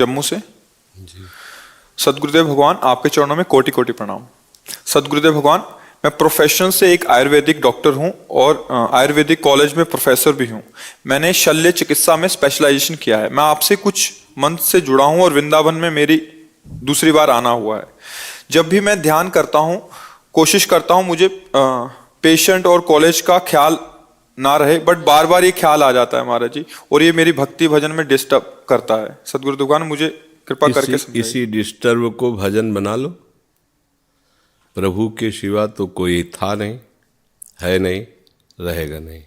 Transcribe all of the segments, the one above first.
जम्मू से। जी। सदगुरुदेव भगवान, आपके चरणों में कोटि कोटि प्रणाम। सदगुरुदेव भगवान, मैं प्रोफेशन से एक आयुर्वेदिक डॉक्टर हूं और आयुर्वेदिक कॉलेज में प्रोफेसर भी हूं। मैंने शल्य चिकित्सा में स्पेशलाइजेशन किया है। मैं आपसे कुछ मंथ से जुड़ा हूं और वृंदावन में मेरी दूसरी बार आना हुआ है। जब भी मैं ध्यान करता हूं, कोशिश करता हूं मुझे पेशेंट और कॉलेज का ख्याल ना रहे, बट बार बार ये ख्याल आ जाता है महाराज जी, और ये मेरी भक्ति भजन में डिस्टर्ब करता है। सदगुरु भगवान, मुझे कृपा करके समझाइए। इसी डिस्टर्ब को भजन बना लो। प्रभु के सिवा तो कोई था नहीं, है नहीं, रहेगा नहीं।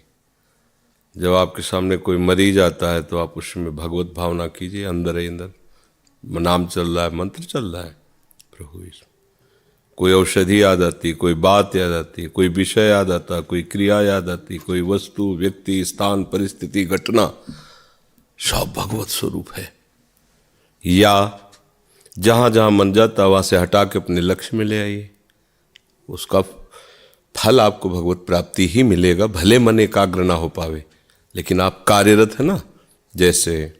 जब आपके सामने कोई मरीज आता है तो आप उसमें भगवत भावना कीजिए। अंदर ही अंदर नाम चल रहा है, मंत्र चल रहा है प्रभु। इसमें कोई औषधि याद आती, कोई बात याद आती, कोई विषय याद आता, कोई क्रिया याद आती, कोई वस्तु, व्यक्ति, स्थान, परिस्थिति, घटना, सब भगवत स्वरूप है। या जहाँ जहाँ मन जाता वहाँ से हटा के अपने लक्ष्य में ले आइए। उसका फल आपको भगवत प्राप्ति ही मिलेगा। भले मन एकाग्र ना हो पावे, लेकिन आप कार्यरत है ना। जैसे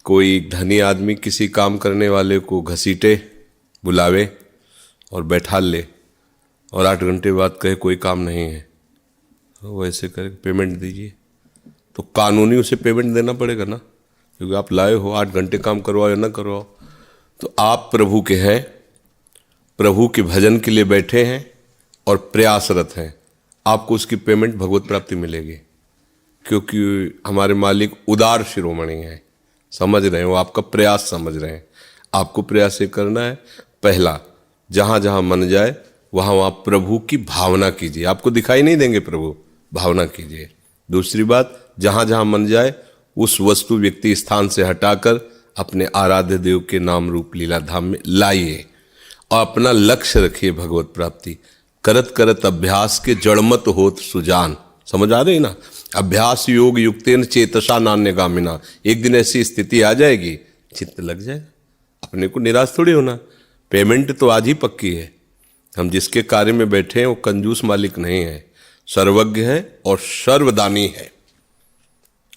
कोई धनी आदमी किसी काम करने वाले को घसीटे, बुलावे और बैठा ले, और 8 घंटे बाद कहे कोई काम नहीं है, तो वैसे करे पेमेंट दीजिए, तो कानूनी उसे पेमेंट देना पड़ेगा ना, क्योंकि आप लाए हो। 8 घंटे काम करवाओ या ना करवाओ, तो आप प्रभु के हैं, प्रभु के भजन के लिए बैठे हैं और प्रयासरत हैं। आपको उसकी पेमेंट भगवत प्राप्ति मिलेगी, क्योंकि हमारे मालिक उदार शिरोमणि हैं। समझ रहे हैं, वो आपका प्रयास समझ रहे हैं। आपको प्रयास ये करना है, पहला जहाँ जहाँ मन जाए वहाँ वहाँ प्रभु की भावना कीजिए। आपको दिखाई नहीं देंगे प्रभु, भावना कीजिए। दूसरी बात, जहाँ जहाँ मन जाए उस वस्तु, व्यक्ति, स्थान से हटाकर अपने आराध्य देव के नाम रूप लीला धाम में लाइए और अपना लक्ष्य रखिए भगवत प्राप्ति। करत करत अभ्यास के जड़मत होत सुजान। समझ आ रही ना? अभ्यास योग युक्तेन चेतसा नान्यगामिना। एक दिन ऐसी स्थिति आ जाएगी, चित्त लग जाएगा। अपने को निराश थोड़ी होना। पेमेंट तो आज ही पक्की है। हम जिसके कार्य में बैठे हैं वो कंजूस मालिक नहीं है, सर्वज्ञ है और सर्वदानी है।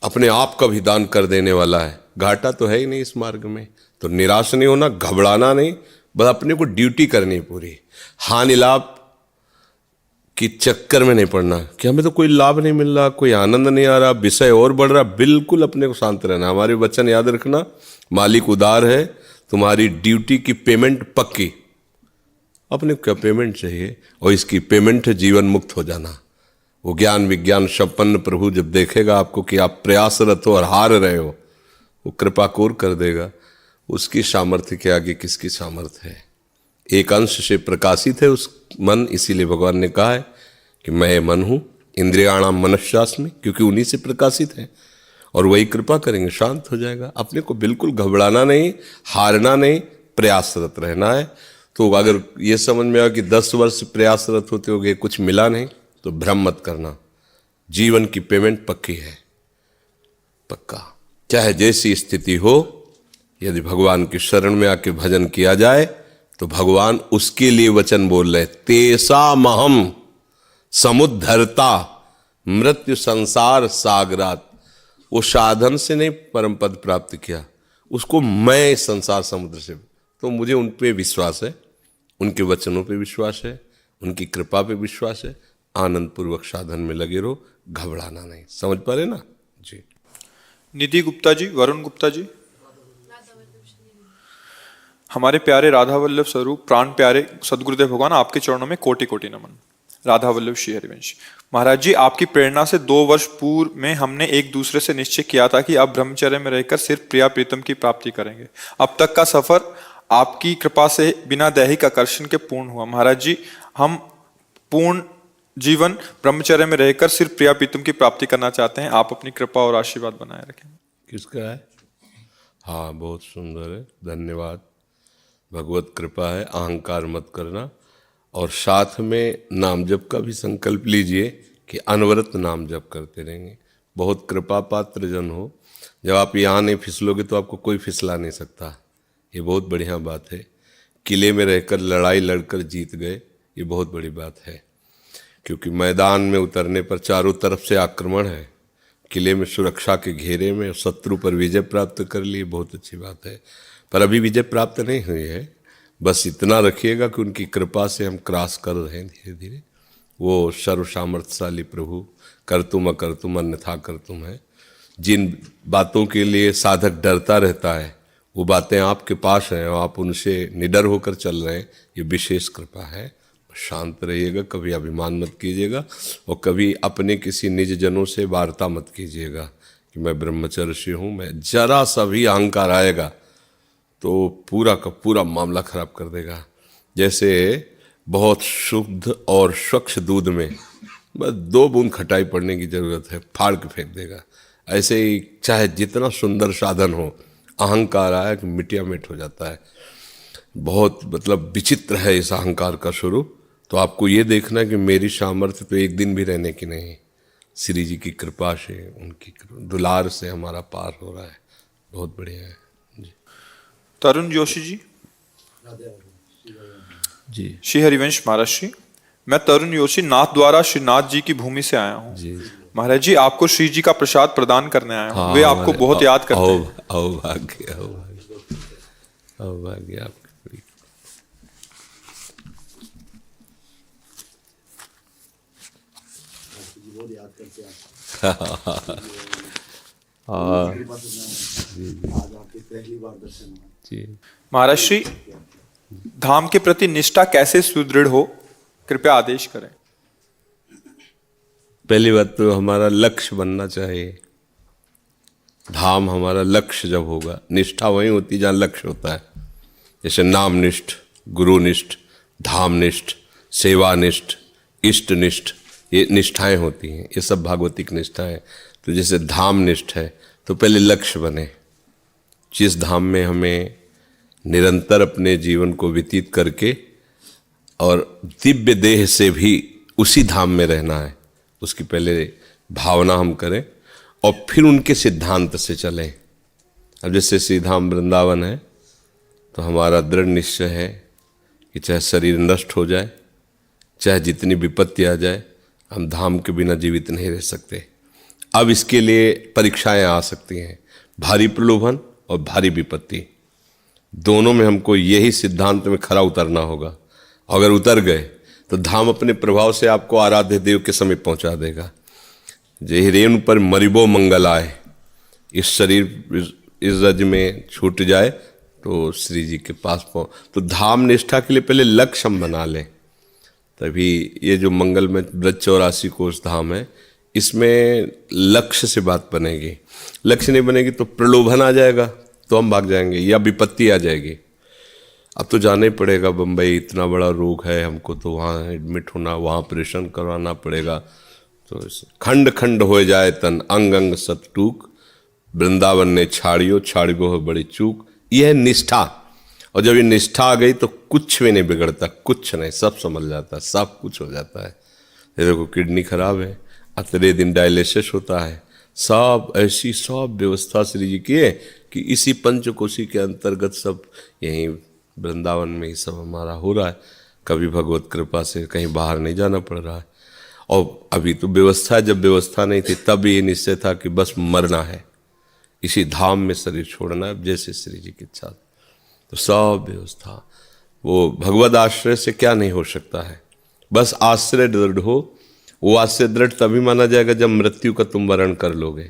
अपने आप का भी दान कर देने वाला है। घाटा तो है ही नहीं इस मार्ग में। तो निराश नहीं होना, घबराना नहीं, बस अपने को ड्यूटी करनी पूरी। हानि लाभ की चक्कर में नहीं पड़ना कि हमें तो कोई लाभ नहीं मिल रहा, कोई आनंद नहीं आ रहा, विषय और बढ़ रहा। बिल्कुल अपने को शांत रहना। हमारे वचन याद रखना, मालिक उदार है, तुम्हारी ड्यूटी की पेमेंट पक्की। अपने को क्या पेमेंट चाहिए, और इसकी पेमेंट है जीवन मुक्त हो जाना। वो ज्ञान विज्ञान संपन्न प्रभु जब देखेगा आपको कि आप प्रयासरत हो और हार रहे हो, वो कृपा कोर कर देगा। उसकी सामर्थ्य के आगे किसकी सामर्थ्य है? एक अंश से प्रकाशित है उस मन, इसीलिए भगवान ने कहा है कि मैं मन हूँ, इंद्रियाणाम मनश्चास्मि, क्योंकि उन्हीं से प्रकाशित है। और वही कृपा करेंगे, शांत हो जाएगा। अपने को बिल्कुल घबराना नहीं, हारना नहीं, प्रयासरत रहना है। तो अगर ये समझ में आया कि 10 वर्ष प्रयासरत होते होगे कुछ मिला नहीं, तो भ्रम मत करना। जीवन की पेमेंट पक्की है, पक्का। चाहे जैसी स्थिति हो, यदि भगवान की शरण में आके भजन किया जाए तो भगवान उसके लिए वचन बोल रहे, तेसा महम समुद्धरता मृत्यु संसार सागरात। वो साधन से नहीं परम पद प्राप्त किया, उसको मैं संसार समुद्र से। तो मुझे उन पे विश्वास है, उनके वचनों पे विश्वास है, उनकी कृपा पे विश्वास है। आनंद पूर्वक साधन में लगे रहो, घबराना नहीं। समझ पा रहे ना जी? निधि गुप्ता जी, वरुण गुप्ता जी। हमारे प्यारे राधा वल्लभ स्वरूप, प्राण प्यारे सदगुरुदेव भगवान, आपके चरणों में कोटि कोटि नमन। राधा वल्लभ श्री हरिवंश महाराज जी, आपकी प्रेरणा से 2 वर्ष पूर्व में हमने एक दूसरे से निश्चय किया था कि आप ब्रह्मचर्य में रहकर सिर्फ प्रिया प्रीतम की प्राप्ति करेंगे। अब तक का सफर आपकी कृपा से बिना दैहिक आकर्षण के पूर्ण हुआ। महाराज जी, हम पूर्ण जीवन ब्रह्मचर्य में रहकर सिर्फ प्रिया प्रीतम की प्राप्ति करना चाहते हैं। आप अपनी कृपा और आशीर्वाद बनाए रखें। किसका है? हाँ, बहुत सुंदर है, धन्यवाद। भगवत कृपा है, अहंकार मत करना। और साथ में नाम जप का भी संकल्प लीजिए कि अनवरत नाम जप करते रहेंगे। बहुत कृपा पात्र जन हो। जब आप यहाँ नहीं फिसलोगे तो आपको कोई फिसला नहीं सकता। ये बहुत बढ़िया बात है। किले में रहकर लड़ाई लड़कर जीत गए, ये बहुत बड़ी बात है। क्योंकि मैदान में उतरने पर चारों तरफ से आक्रमण है, किले में सुरक्षा के घेरे में शत्रु पर विजय प्राप्त कर ली, बहुत अच्छी बात है। पर अभी विजय प्राप्त नहीं हुई है, बस इतना रखिएगा कि उनकी कृपा से हम क्रॉस कर रहे हैं धीरे धीरे। वो सर्व सामर्थ्यशाली प्रभु कर्तुम अकर्तुम अन्यथा कर्तुम है। जिन बातों के लिए साधक डरता रहता है वो बातें आपके पास हैं और आप उनसे निडर होकर चल रहे हैं, ये विशेष कृपा है। शांत रहिएगा, कभी अभिमान मत कीजिएगा और कभी अपने किसी निज जनों से वार्ता मत कीजिएगा कि मैं ब्रह्मचर्य हूँ। मैं जरा सा भी अहंकार आएगा तो पूरा का पूरा मामला खराब कर देगा। जैसे बहुत शुद्ध और स्वच्छ दूध में बस 2 बूंद खटाई पड़ने की ज़रूरत है, फाड़ के फेंक देगा। ऐसे ही चाहे जितना सुंदर साधन हो, अहंकार आया कि मिटिया मिट हो जाता है। बहुत मतलब विचित्र है इस अहंकार का स्वरूप। तो आपको ये देखना है कि मेरी सामर्थ्य तो एक दिन भी रहने की नहीं, श्री जी की कृपा से, उनकी दुलार से हमारा पार हो रहा है। बहुत बढ़िया है जी। तरुण जोशी जी। जी श्री हरिवंश महाराज जी, मैं तरुण जोशी नाथ द्वारा श्रीनाथ जी की भूमि से आया हूँ। जी महाराज जी, आपको श्री जी का प्रसाद प्रदान करने आया हूँ। वे आपको बहुत याद करते हैं। आओ भाग्य, आओ भाग्य, आओ भाग्य आपकी। जी महाराज श्री, धाम के प्रति निष्ठा कैसे सुदृढ़ हो, कृपया आदेश करें। पहली बात तो हमारा लक्ष्य बनना चाहिए। धाम हमारा लक्ष्य जब होगा, निष्ठा वहीं होती जहाँ लक्ष्य होता है। जैसे नामनिष्ठ, गुरुनिष्ठ, धामनिष्ठ, सेवानिष्ठ, इष्टनिष्ठ, ये निष्ठाएं होती हैं। ये सब भागवतिक निष्ठाएं। तो जैसे धामनिष्ठ है तो पहले लक्ष्य बने, जिस धाम में हमें निरंतर अपने जीवन को व्यतीत करके और दिव्य देह से भी उसी धाम में रहना है, उसकी पहले भावना हम करें और फिर उनके सिद्धांत से चलें। अब जैसे श्री धाम वृंदावन है तो हमारा दृढ़ निश्चय है कि चाहे शरीर नष्ट हो जाए, चाहे जितनी विपत्ति आ जाए, हम धाम के बिना जीवित नहीं रह सकते। अब इसके लिए परीक्षाएं आ सकती हैं, भारी प्रलोभन और भारी विपत्ति। दोनों में हमको यही सिद्धांत में खरा उतरना होगा। अगर उतर गए तो धाम अपने प्रभाव से आपको आराध्य देव के समीप पहुंचा देगा। जय रेणु पर मरिबो मंगल आए, इस शरीर इस रज में छूट जाए तो श्री जी के पास तो धाम निष्ठा के लिए पहले लक्ष्य हम बना लें, तभी ये जो मंगल में ब्रज 84 कोष धाम है, इसमें लक्ष्य से बात बनेगी। लक्ष्य नहीं बनेगी तो प्रलोभन आ जाएगा तो हम भाग जाएंगे, या विपत्ति आ जाएगी। अब तो जाना ही पड़ेगा, बम्बई इतना बड़ा रोग है, हमको तो वहाँ एडमिट होना, वहाँ ऑपरेशन करवाना पड़ेगा। तो खंड खंड हो जाए तन, अंग अंग सत टूक, वृंदावन ने छाड़ियो छाड़ियो हो बड़ी चूक। यह है निष्ठा। और जब ये निष्ठा आ गई तो कुछ भी नहीं बिगड़ता, कुछ नहीं, सब समझ जाता, सब कुछ हो जाता है। देखो किडनी खराब है, अतरे दिन डायलिसिस होता है, सब ऐसी सब व्यवस्था श्री जी की है कि इसी पंचकोशी के अंतर्गत सब यहीं वृंदावन में ही सब हमारा हो रहा है। कभी भगवत कृपा से कहीं बाहर नहीं जाना पड़ रहा है। और अभी तो व्यवस्था, जब व्यवस्था नहीं थी तब ये निश्चय था कि बस मरना है, इसी धाम में शरीर छोड़ना है, जैसे श्री जी की इच्छा। तो सब व्यवस्था, वो भगवद आश्रय से क्या नहीं हो सकता है। बस आश्रय दृढ़ हो। वो आश्रय दृढ़ तभी माना जाएगा जब मृत्यु का तुम वरण कर लोगे।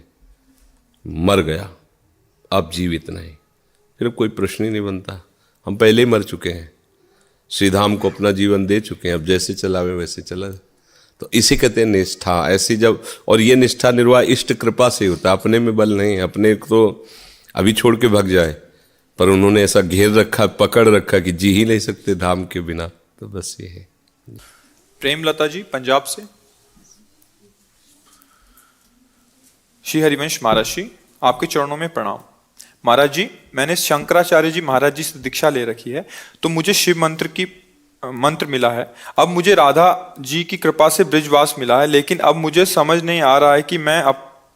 मर गया, अब जीवित नहीं, फिर कोई प्रश्न ही नहीं बनता। हम पहले ही मर चुके हैं, श्रीधाम को अपना जीवन दे चुके हैं, अब जैसे चलावे वैसे चला। तो इसी कहते हैं निष्ठा। ऐसी जब, और ये निष्ठा निर्वाह इष्ट कृपा से होता है, अपने में बल नहीं। अपने तो अभी छोड़ के भाग जाए, पर उन्होंने ऐसा घेर रखा, पकड़ रखा कि जी ही नहीं सकते धाम के बिना। तो बस ये है। प्रेमलता जी पंजाब से। श्री हरिवंश महाराज जी, आपके चरणों में प्रणाम। महाराज जी, मैंने शंकराचार्य जी महाराज जी से दीक्षा ले रखी है, तो मुझे शिव मंत्र मिला है। अब मुझे राधा जी की कृपा से ब्रिजवास मिला है, लेकिन अब मुझे समझ नहीं आ रहा है कि मैं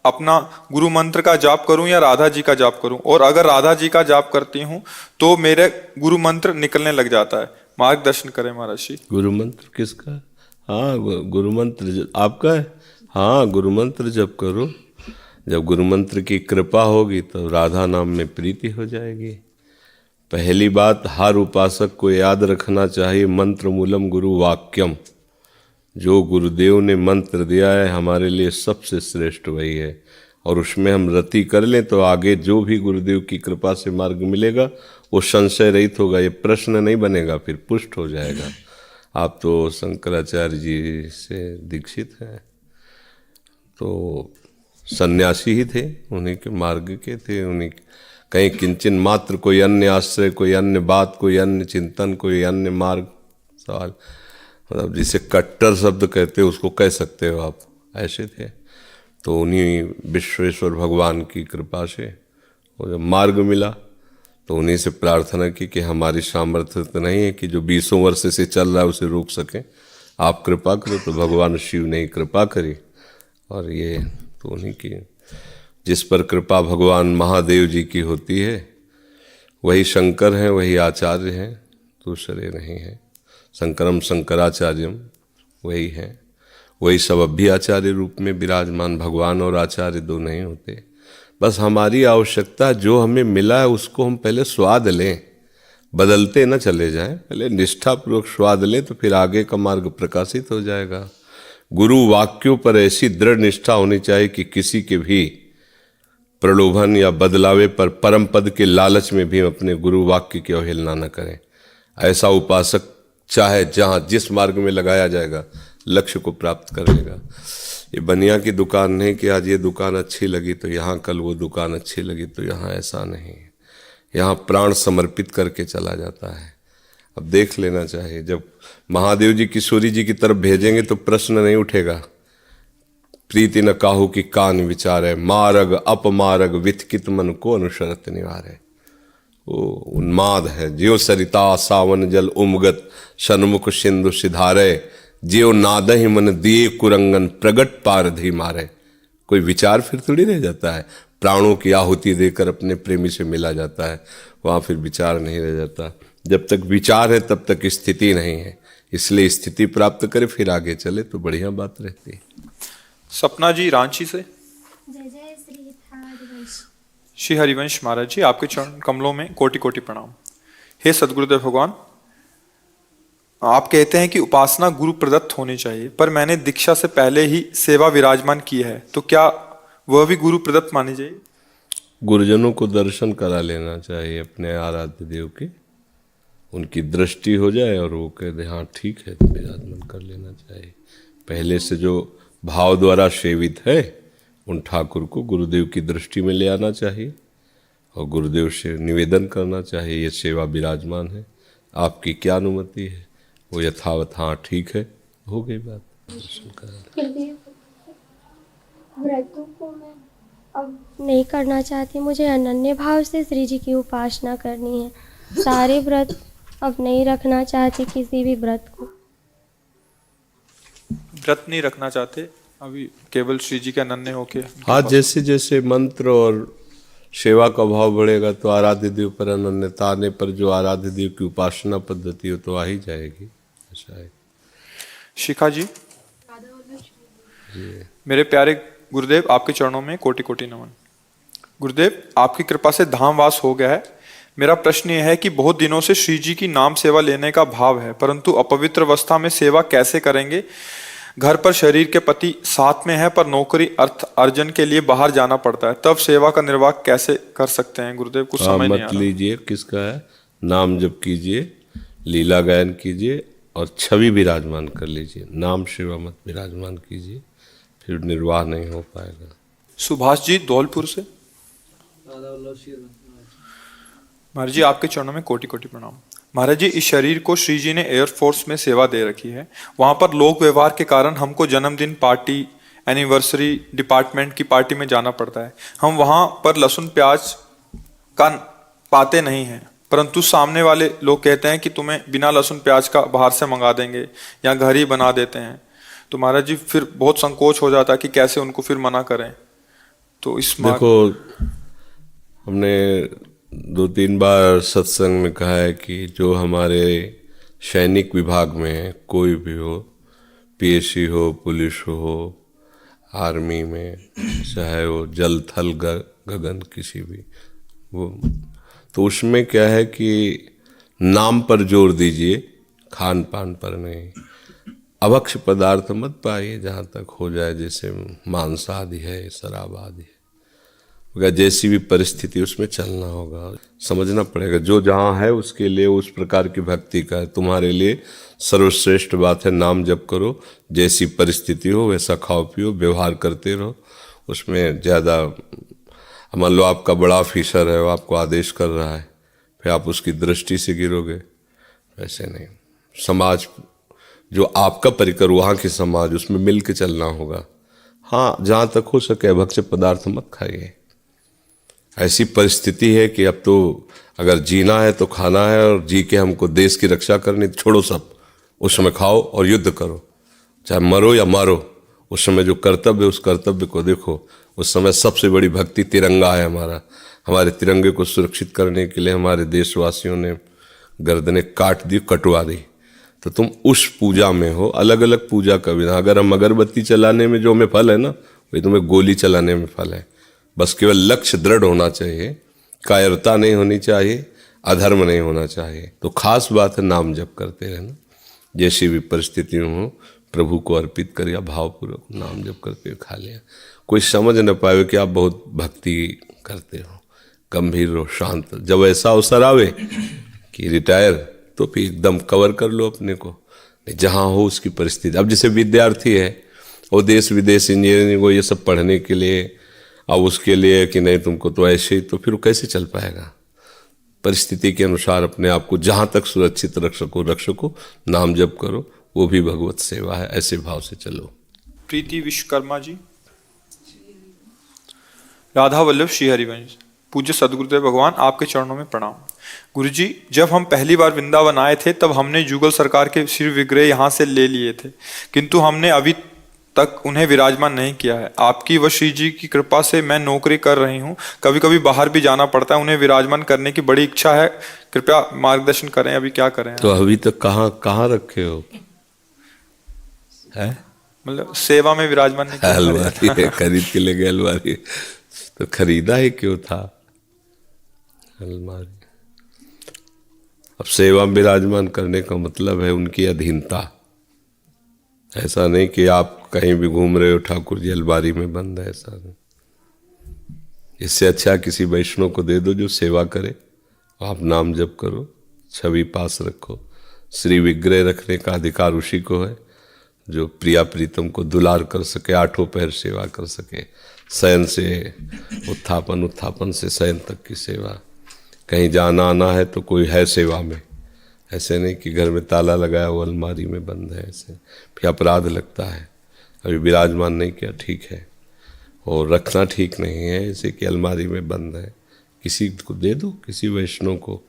अपना गुरु मंत्र का जाप करूं या राधा जी का जाप करूं। और अगर राधा जी का जाप करती हूं तो मेरे गुरु मंत्र निकलने लग जाता है। मार्गदर्शन करें महाराज जी। गुरु मंत्र किसका? हाँ, गुरु मंत्र आपका है। हाँ, गुरु मंत्र जप करो। जब गुरु मंत्र की कृपा होगी तो राधा नाम में प्रीति हो जाएगी। पहली बात, हर उपासक को याद रखना चाहिए, मंत्र मूलम गुरु वाक्यम। जो गुरुदेव ने मंत्र दिया है हमारे लिए सबसे श्रेष्ठ वही है, और उसमें हम रति कर लें तो आगे जो भी गुरुदेव की कृपा से मार्ग मिलेगा वो संशय रहित होगा, ये प्रश्न नहीं बनेगा, फिर पुष्ट हो जाएगा। आप तो शंकराचार्य जी से दीक्षित हैं, तो सन्यासी ही थे, उन्हीं के मार्ग के थे, उन्हीं कहीं किंचन मात्र कोई अन्य आश्रय, कोई अन्य बात, कोई अन्य चिंतन, कोई अन्य मार्ग सवाल, मतलब जिसे कट्टर शब्द कहते हो उसको कह सकते हो आप, ऐसे थे। तो उन्हीं विश्वेश्वर भगवान की कृपा से वो जब मार्ग मिला तो उन्हीं से प्रार्थना की कि हमारी सामर्थ्य तो नहीं है कि जो 20 वर्ष से चल रहा है उसे रोक सकें, आप कृपा करो। तो भगवान शिव ने कृपा करी, और ये तो उन्हीं की, जिस पर कृपा भगवान महादेव जी की होती है वही शंकर हैं, वही आचार्य हैं, दूसरे नहीं हैं। शंकरम शंकराचार्यम वही हैं, वही सब अभी आचार्य रूप में विराजमान। भगवान और आचार्य दो नहीं होते। बस हमारी आवश्यकता जो हमें मिला है उसको हम पहले स्वाद लें, बदलते न चले जाएं, पहले निष्ठापूर्वक स्वाद लें तो फिर आगे का मार्ग प्रकाशित हो जाएगा। गुरु वाक्यों पर ऐसी दृढ़ निष्ठा होनी चाहिए कि किसी के भी प्रलोभन या बदलावे पर, परम पद के लालच में भी अपने गुरु वाक्य की अवहेलना न करें। ऐसा उपासक चाहे जहाँ जिस मार्ग में लगाया जाएगा लक्ष्य को प्राप्त कर लेगा। ये बनिया की दुकान नहीं कि आज ये दुकान अच्छी लगी तो यहाँ, कल वो दुकान अच्छी लगी तो यहाँ, ऐसा नहीं। यहाँ प्राण समर्पित करके चला जाता है। अब देख लेना चाहिए, जब महादेव जी किशोरी जी की तरफ भेजेंगे तो प्रश्न नहीं उठेगा, प्रीति न काहू की कान विचार है, मार्ग अपमार्ग विथकित मन को अनुशरत निवार है। वो उन्माद है, ज्यो सरिता सावन जल उमगत, सन्मुख सिंधु सिधारे, ज्यो नादहि मन दिए कुरंगन, प्रगट पारधि मारे। कोई विचार फिर थोड़ी रह जाता है, प्राणों की आहुति देकर अपने प्रेमी से मिला जाता है, वहाँ फिर विचार नहीं रह जाता। जब तक विचार है तब तक स्थिति नहीं है, इसलिए स्थिति प्राप्त करे फिर आगे चले तो बढ़िया बात रहती है। सपना जी रांची से। जय जय श्री हरिवंश। श्री हरिवंश महाराज जी, आपके चरण कमलों में कोटि कोटि प्रणाम। हे सदगुरुदेव भगवान, आप कहते हैं कि उपासना गुरु प्रदत्त होनी चाहिए, पर मैंने दीक्षा से पहले ही सेवा विराजमान की है, तो क्या वह भी गुरु प्रदत्त मानी जाएगी? गुरुजनों को दर्शन करा लेना चाहिए अपने आराध्य देव के, उनकी दृष्टि हो जाए और वो कहते हाँ ठीक है तो विराजमान कर लेना चाहिए। पहले से जो भाव द्वारा सेवित है उन ठाकुर को गुरुदेव की दृष्टि में ले आना चाहिए और गुरुदेव से निवेदन करना चाहिए, ये सेवा विराजमान है, आपकी क्या अनुमति है? वो यथावत हाँ ठीक है, हो गई बात। दर्शन करा व्रतों को मैं अब नहीं करना चाहती, मुझे अनन्य भाव से श्री जी की उपासना करनी है। सारे व्रत अब नहीं रखना चाहती, किसी भी व्रत को व्रत नहीं रखना चाहते अभी, केवल श्री जी के अनन्य होके। हाँ, जैसे जैसे मंत्र और सेवा का भाव बढ़ेगा तो आराध्य देव पर अनन्यता आने पर जो आराध्य देव की उपासना पद्धति हो तो आ ही जाएगी। ऐसा है। शिखा जी, मेरे प्यारे गुरुदेव, आपके चरणों में कोटि कोटि नमन। गुरुदेव, आपकी कृपा से धामवास हो गया है। मेरा प्रश्न यह है कि बहुत दिनों से श्री जी की नाम सेवा लेने का भाव है, परंतु अपवित्र अवस्था में सेवा कैसे करेंगे? घर पर शरीर के पति साथ में है, पर नौकरी अर्थ अर्जन के लिए बाहर जाना पड़ता है, तब सेवा का निर्वाह कैसे कर सकते हैं? गुरुदेव, कुछ समझ नहीं आ रहा। लीजिए किसका है, नाम जप कीजिए, लीला गायन कीजिए और छवि विराजमान कर लीजिए, नाम सेवा मत विराजमान कीजिए, फिर निर्वाह नहीं हो पाएगा। सुभाष जी धौलपुर से। महाराज जी, आपके चरणों में कोटि कोटि प्रणाम। महाराज जी, इस शरीर को श्री जी ने एयरफोर्स में सेवा दे रखी है, वहां पर लोक व्यवहार के कारण हमको जन्मदिन पार्टी, एनिवर्सरी, डिपार्टमेंट की पार्टी में जाना पड़ता है। हम वहां पर लहसुन प्याज का पाते नहीं हैं, परंतु सामने वाले लोग कहते हैं कि तुम्हें बिना लहसुन प्याज का बाहर से मंगा देंगे या घर ही बना देते हैं। तो महाराज जी फिर बहुत संकोच हो जाता है कि कैसे उनको फिर मना करें। तो इस देखो, हमने 2-3 बार सत्संग में कहा है कि जो हमारे सैनिक विभाग में कोई भी हो, पीएससी हो, पुलिस हो, आर्मी में, चाहे वो जल थल गगन किसी भी वो, तो उसमें क्या है कि नाम पर जोर दीजिए, खान पान पर नहीं। अभक्ष पदार्थ मत पाइए जहाँ तक हो जाए, जैसे मांस आदि है, शराब आदि है। जैसी भी परिस्थिति उसमें चलना होगा, समझना पड़ेगा जो जहाँ है उसके लिए उस प्रकार की भक्ति का है। तुम्हारे लिए सर्वश्रेष्ठ बात है नाम जप करो, जैसी परिस्थिति हो वैसा खाओ पियो, व्यवहार करते रहो। उसमें ज़्यादा, मान लो आपका बड़ा ऑफिसर है, वो आपको आदेश कर रहा है, फिर आप उसकी दृष्टि से गिरोगे, वैसे नहीं। समाज जो आपका परिकर, वहाँ की समाज, उसमें मिल के चलना होगा। हाँ, जहाँ तक हो सके अभक्ष्य पदार्थ मत खाइए। ऐसी परिस्थिति है कि अब तो अगर जीना है तो खाना है, और जी के हमको देश की रक्षा करनी, तो छोड़ो सब, उस समय खाओ और युद्ध करो, चाहे मरो या मारो। उस समय जो कर्तव्य है उस कर्तव्य को देखो। उस समय सबसे बड़ी भक्ति तिरंगा है हमारा। हमारे तिरंगे को सुरक्षित करने के लिए हमारे देशवासियों ने गर्दनें काट दी, कटवा दी। तो तुम उस पूजा में हो, अलग अलग पूजा का विधान। अगर हम अगरबत्ती चलाने में जो हमें फल है ना, वही तुम्हें गोली चलाने में फल है। बस केवल लक्ष्य दृढ़ होना चाहिए, कायरता नहीं होनी चाहिए, अधर्म नहीं होना चाहिए। तो खास बात है नाम जप करते रहना, जैसी भी परिस्थिति हो प्रभु को अर्पित करिए, भावपूर्वक नाम जप करते हुए खा लिया। कोई समझ न पाए कि आप बहुत भक्ति करते हो, गंभीर रहो, शांत। जब ऐसा अवसर आवे कि रिटायर, तो फिर एकदम कवर कर लो अपने को, जहाँ हो उसकी परिस्थिति। अब जैसे विद्यार्थी है, वो देश विदेश इंजीनियरिंग को ये सब पढ़ने के लिए, अब उसके लिए कि नहीं तुमको तो ऐसे ही, तो फिर वो कैसे चल पाएगा। परिस्थिति के अनुसार अपने आप को जहाँ तक सुरक्षित रख सको, नाम जप करो, वो भी भगवत सेवा है। ऐसे भाव से चलो। प्रीति विश्वकर्मा जी, राधा वल्लभ श्री हरिवंश। पूज्य सदगुरुदेव भगवान, आपके चरणों में प्रणाम। गुरुजी, जब हम पहली बार वृंदावन आए थे तब हमने युगल सरकार के श्री विग्रह यहाँ से ले लिए थे, किंतु हमने अभी तक उन्हें विराजमान नहीं किया है। आपकी व श्री जी की कृपा से मैं नौकरी कर रही हूँ, कभी कभी बाहर भी जाना पड़ता है, उन्हें विराजमान करने की बड़ी इच्छा है, कृपया मार्गदर्शन करें, अभी क्या करें। तो अभी तक कहाँ रखे हो? है मतलब सेवा में विराजमान नहीं किया। अलमारी है, खरीद के ले गए अलमारी, तो खरीदा ही क्यों था अलमारी। अब सेवा में विराजमान करने का मतलब है उनकी अधीनता। ऐसा नहीं कि आप कहीं भी घूम रहे हो, ठाकुर जी अलमारी में बंद है, ऐसा नहीं। इससे अच्छा किसी वैष्णव को दे दो जो सेवा करे, आप नाम जप करो, छवि पास रखो। श्री विग्रह रखने का अधिकार उसी को है जो प्रिया प्रीतम को दुलार कर सके, आठों पैर सेवा कर सके, शयन से उत्थापन, उत्थापन से शयन तक की सेवा। कहीं जाना आना है तो कोई है सेवा में, ऐसे नहीं कि घर में ताला लगाया वो अलमारी में बंद है, ऐसे फिर अपराध लगता है। अभी विराजमान नहीं किया, ठीक है, और रखना ठीक नहीं है ऐसे कि अलमारी में बंद है। किसी को दे दो, किसी वैष्णव को।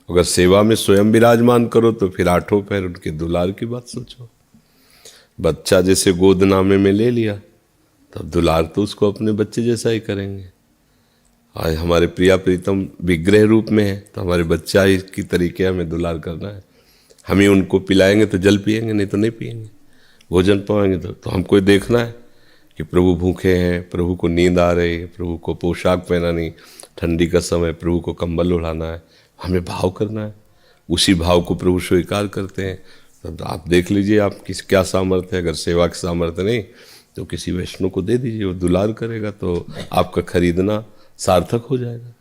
अगर सेवा में स्वयं विराजमान करो तो फिर आठों पैर उनके दुलार की बात सोचो। बच्चा जैसे गोदनामे में ले लिया, तब दुलार तो उसको अपने बच्चे जैसा ही करेंगे। आज हमारे प्रिया प्रीतम विग्रह रूप में है, तो हमारे बच्चा ही की तरीके हमें दुलार करना है। हम ही उनको पिलाएंगे तो जल पिएंगे, नहीं तो नहीं पिएंगे। भोजन पाएंगे तो हमको देखना है कि प्रभु भूखे हैं, प्रभु को नींद आ रही है, प्रभु को पोशाक पहनानी, ठंडी का समय प्रभु को कंबल ओढ़ाना है, हमें भाव करना है। उसी भाव को प्रभु स्वीकार करते हैं। तो आप देख लीजिए आप किस क्या सामर्थ्य है। अगर सेवा की सामर्थ्य नहीं तो किसी वैष्णव को दे दीजिए, वो दुलार करेगा, तो आपका खरीदना सार्थक हो जाएगा।